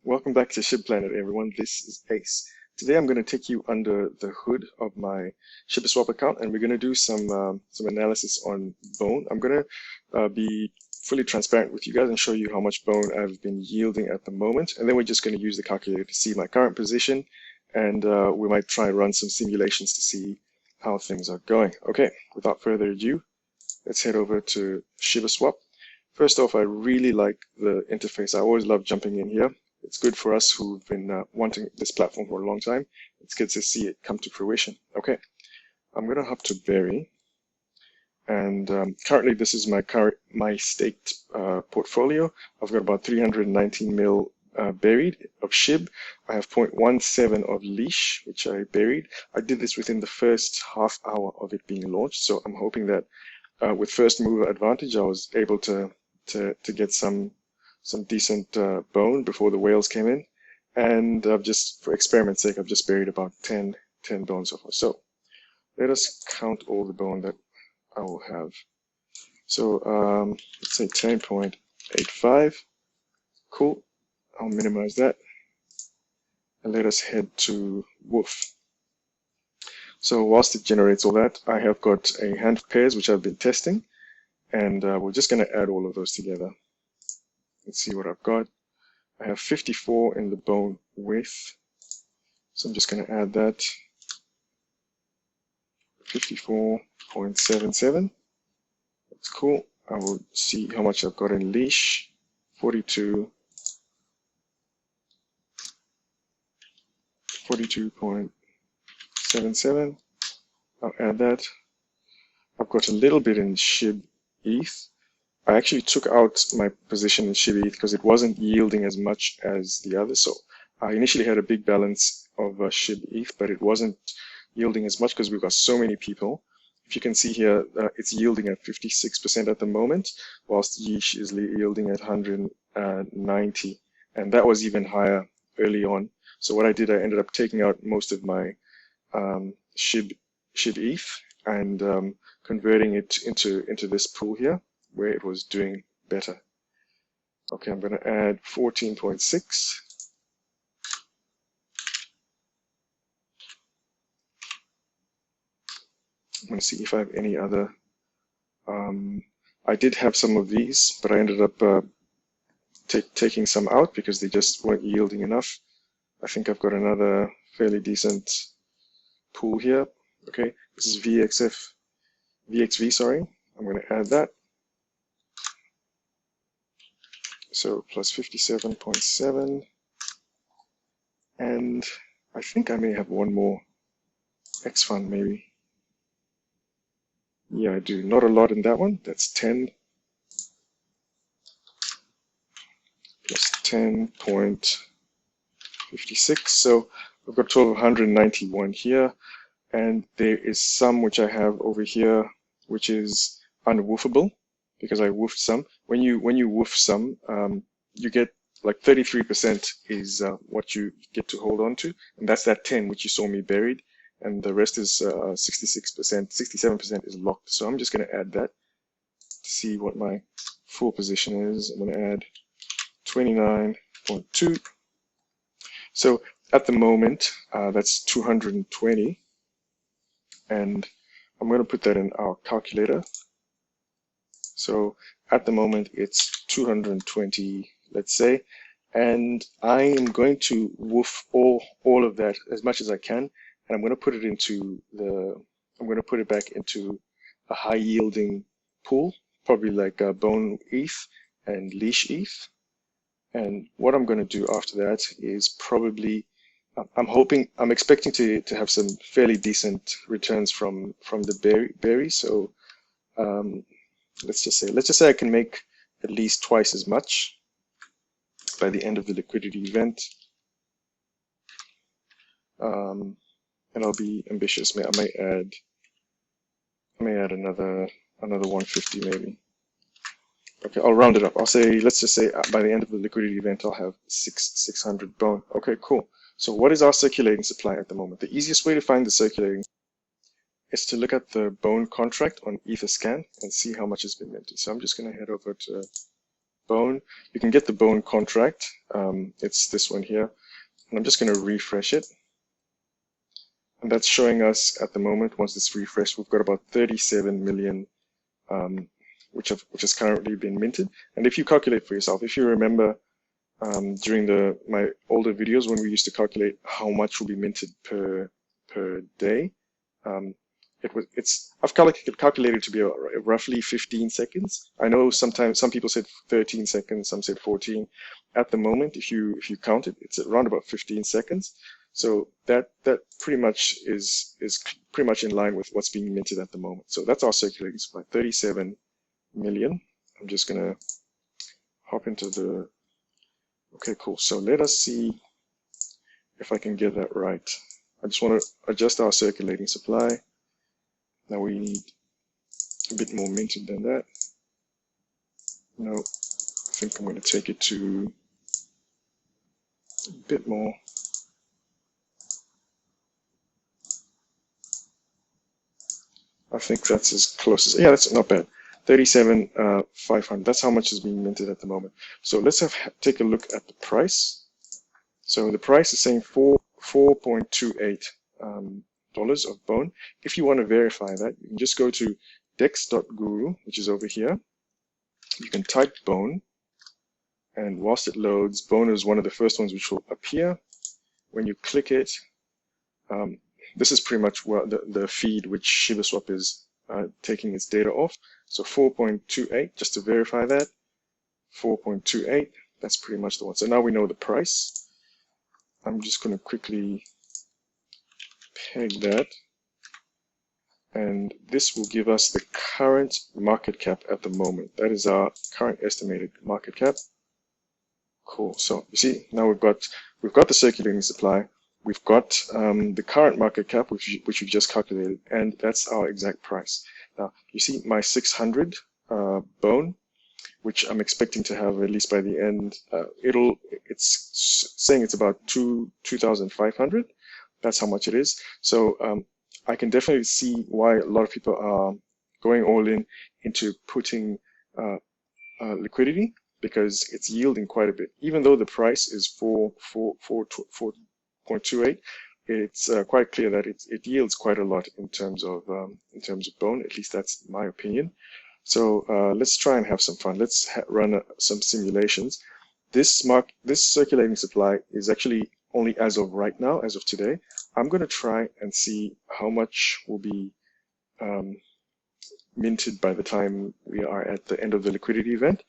Welcome back to Shib Planet, everyone. This is Ace. Today I'm going to take you under the hood of my ShibaSwap account, and we're going to do some analysis on Bone. I'm going to be fully transparent with you guys and show you how much Bone I've been yielding at the moment, and then we're just going to use the calculator to see my current position, and we might try and run some simulations to see how things are going. Okay, without further ado, let's head over to ShibaSwap. First off, I really like the interface. I always love jumping in here. It's good for us who've been wanting this platform for a long time. It's good to see it come to fruition. Okay, I'm going to hop to Berry, and currently this is my staked portfolio. I've got about 319 mil buried of Shib. I have 0.17 of leash, which I buried. I did this within the first half hour of it being launched, so I'm hoping that with first mover advantage, I was able to get some decent bone before the whales came in, and just for experiment's sake, I've just buried about 10 bones so far. So let us count all the bone that I will have. So let's say 10.85. Cool. I'll minimize that, and let us head to Woof. So whilst it generates all that, I have got a hand of pairs which I've been testing, and we're just going to add all of those together. Let's see what I've got. I have 54 in the bone width, so I'm just going to add that. 54.77. That's cool. I will see how much I've got in leash. 42.77. I'll add that. I've got a little bit in Shib ETH. I actually took out my position in Shib ETH because it wasn't yielding as much as the others. So I initially had a big balance of Shib ETH, but it wasn't yielding as much because we've got so many people. If you can see here, it's yielding at 56% at the moment, whilst Yeesh is yielding at 190, and that was even higher early on. So what I did, I ended up taking out most of my Shib ETH and converting it into this pool here, where it was doing better. Okay, I'm going to add 14.6. I'm going to see if I have any other. I did have some of these, but I ended up taking some out because they just weren't yielding enough. I think I've got another fairly decent pool here. Okay, this is VXV, sorry. I'm going to add that. So plus 57.7, and I think I may have one more X fund maybe. Yeah, I do. Not a lot in that one. That's 10 plus 10.56. So I've got a total of 191 here, and there is some which I have over here which is unwoofable, because I woofed some. When you woof some, you get like 33% is what you get to hold on to, and that's that 10 which you saw me buried, and the rest is 66%, 67% is locked. So I'm just going to add that to see what my full position is. I'm going to add 29.2. So at the moment, that's 220, and I'm going to put that in our calculator. So at the moment it's 220, let's say, and I am going to woof all of that as much as I can, and I'm going to put it into back into a high yielding pool, probably like Bone ETH and Leash ETH. And what I'm going to do after that is probably, I'm expecting to have some fairly decent returns from the berry. So let's just say I can make at least twice as much by the end of the liquidity event, and I'll be ambitious. I may add another 150 maybe. Okay, I'll round it up. I'll say, let's just say by the end of the liquidity event, I'll have 600 bone. Okay, cool. So what is our circulating supply at the moment? The easiest way to find the circulating is to look at the bone contract on Etherscan and see how much has been minted. So I'm just going to head over to Bone. You can get the Bone contract. It's this one here. And I'm just going to refresh it. And that's showing us at the moment, once it's refreshed, we've got about 37 million, which has currently been minted. And if you calculate for yourself, if you remember during my older videos when we used to calculate how much will be minted per day, I've calculated to be roughly 15 seconds. I know sometimes some people said 13 seconds, some said 14. At the moment, if you count it, it's around about 15 seconds. So that pretty much is pretty much in line with what's being minted at the moment. So that's our circulating supply, 37 million. I'm just gonna hop into the. Okay, cool. So let us see if I can get that right. I just want to adjust our circulating supply. Now we need a bit more minted than that. No, I think I'm going to take it to a bit more. I think that's as close as, yeah, that's not bad. 37,500. That's how much is being minted at the moment. So let's take a look at the price. So the price is saying $4.28 of Bone. If you want to verify that, you can just go to dex.guru, which is over here. You can type Bone, and whilst it loads, Bone is one of the first ones which will appear. When you click it, this is pretty much the feed which ShibaSwap is taking its data off. So 4.28, just to verify that, 4.28, that's pretty much the one. So now we know the price. I'm just going to quickly peg that. And this will give us the current market cap at the moment. That is our current estimated market cap. Cool. So you see, now we've got the circulating supply. We've got the current market cap, which we've just calculated, and that's our exact price. Now, you see my 600 Bone, which I'm expecting to have at least by the end. It's saying it's about 2,500. That's how much it is. So I can definitely see why a lot of people are going all in into putting liquidity, because it's yielding quite a bit. Even though the price is 4.28, it's quite clear that it yields quite a lot in terms of Bone. At least that's my opinion. So let's try and have some fun. Let's run some simulations. This circulating supply is actually only as of right now, as of today. I'm going to try and see how much will be minted by the time we are at the end of the liquidity event.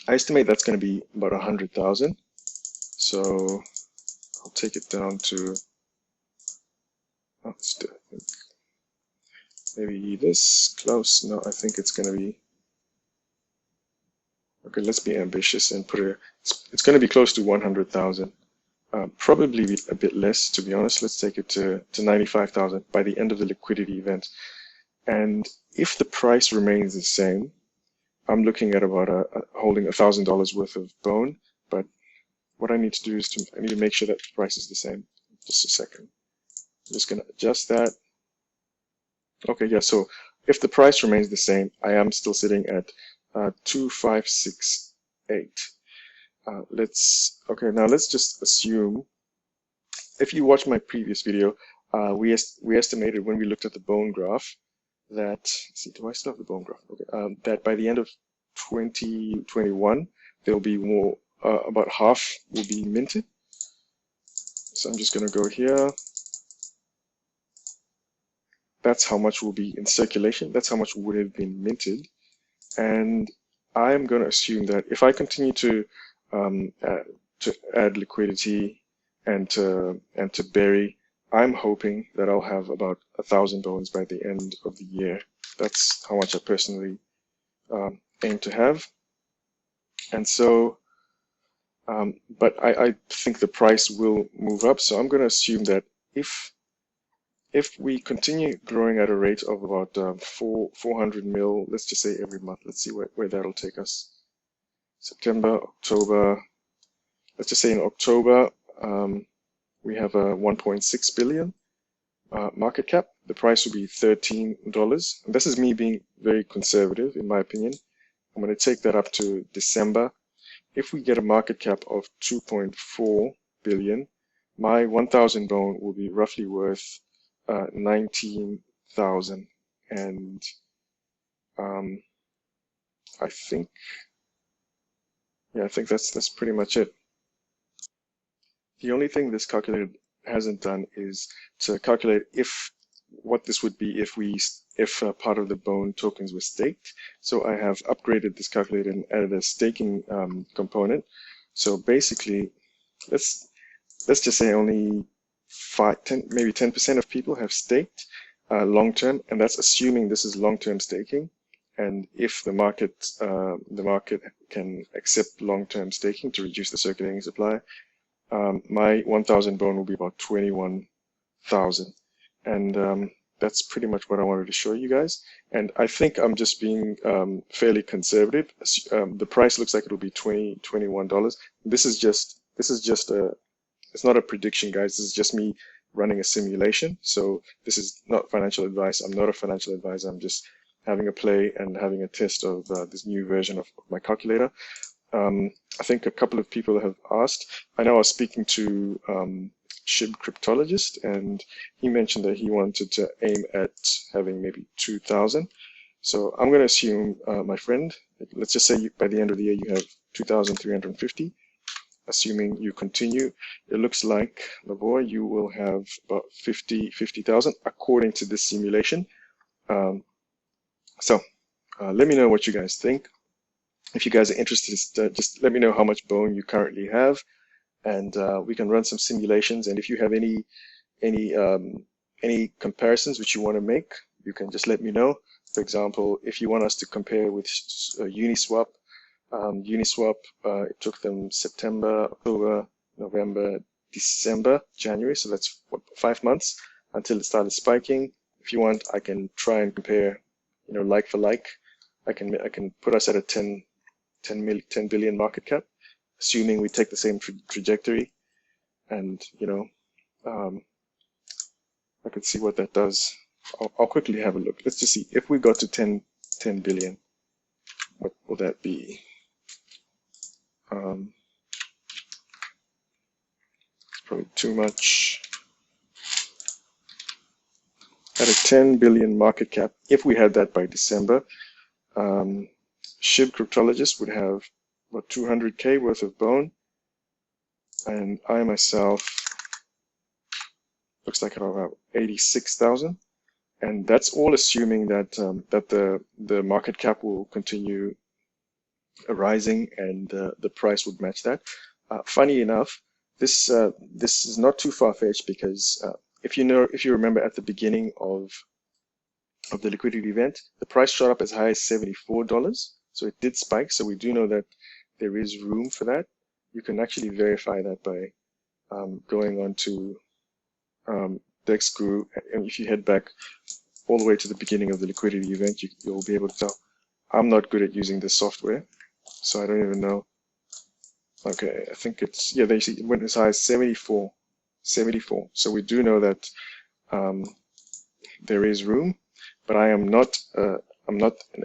I estimate that's going to be about 100,000. So I'll take it down to maybe this close. No, I think it's going to be okay. Let's be ambitious and it's going to be close to 100,000. Probably a bit less, to be honest. Let's take it to 95,000 by the end of the liquidity event. And if the price remains the same, I'm looking at about holding $1,000 worth of Bone. But what I need to do is I need to make sure that the price is the same. Just a second. I'm just going to adjust that. Okay, yeah. So if the price remains the same, I am still sitting at 2,568. Now let's just assume, if you watch my previous video, we estimated when we looked at the Bone graph that, let's see, do I still have the Bone graph? Okay, that by the end of 2021, there'll be more, about half will be minted. So I'm just going to go here. That's how much will be in circulation. That's how much would have been minted. And I'm going to assume that if I continue to add liquidity and to bury, I'm hoping that I'll have about 1,000 bones by the end of the year. That's how much I personally aim to have. And so, but I think the price will move up. So I'm going to assume that if we continue growing at a rate of about 400 mil, let's just say every month, let's see where that'll take us. September, October, let's just say in October, we have a 1.6 billion market cap. The price will be $13. And this is me being very conservative, in my opinion. I'm going to take that up to December. If we get a market cap of 2.4 billion, my 1,000 bone will be roughly worth 19,000. And I think that's pretty much it. The only thing this calculator hasn't done is to calculate what this would be if part of the bone tokens were staked. So I have upgraded this calculator and added a staking component. So basically, let's just say only 10, maybe 10% of people have staked long-term, and that's assuming this is long-term staking. And if the market can accept long-term staking to reduce the circulating supply, my 1,000 bone will be about 21,000. And that's pretty much what I wanted to show you guys. And I think I'm just being fairly conservative. The price looks like it'll be $21. This is just it's not a prediction, guys. This is just me running a simulation. So this is not financial advice. I'm not a financial advisor. I'm just having a play and having a test of this new version of my calculator. I think a couple of people have asked. I know I was speaking to Shib cryptologist, and he mentioned that he wanted to aim at having maybe 2,000. So I'm going to assume, my friend, let's just say by the end of the year you have 2,350. Assuming you continue, it looks like, Lavoie, you will have about 50,000 according to this simulation. So let me know what you guys think. If you guys are interested, just let me know how much bone you currently have, and we can run some simulations. And if you have any comparisons which you want to make, you can just let me know. For example, if you want us to compare with Uniswap, it took them September, October, November, December, January. So that's what, 5 months until it started spiking. If you want, I can try and compare, like for like. I can put us at a 10 billion market cap, assuming we take the same trajectory, and I could see what that does. I'll quickly have a look. Let's just see if we got to 10 billion. What will that be? Probably too much. At a 10 billion market cap, if we had that by December, Shib cryptologist would have about 200K worth of bone, and I myself looks like I'll have 86,000, and that's all assuming that the market cap will continue rising and the price would match that. Funny enough, this is not too far-fetched, because if you remember at the beginning of the liquidity event, the price shot up as high as $74. So it did spike. So we do know that there is room for that. You can actually verify that by going on to DexGuru. And if you head back all the way to the beginning of the liquidity event, you'll be able to tell. I'm not good at using this software, so I don't even know. Okay, I think it's, yeah, they see it went as high as 74. So we do know that there is room, but I'm not an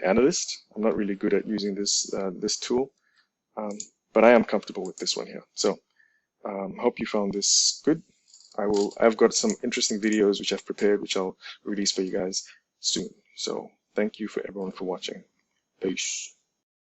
analyst. I'm not really good at using this tool, but I am comfortable with this one here. So hope you found this good. I've got some interesting videos which I've prepared, which I'll release for you guys soon. So thank you for everyone for watching. Peace.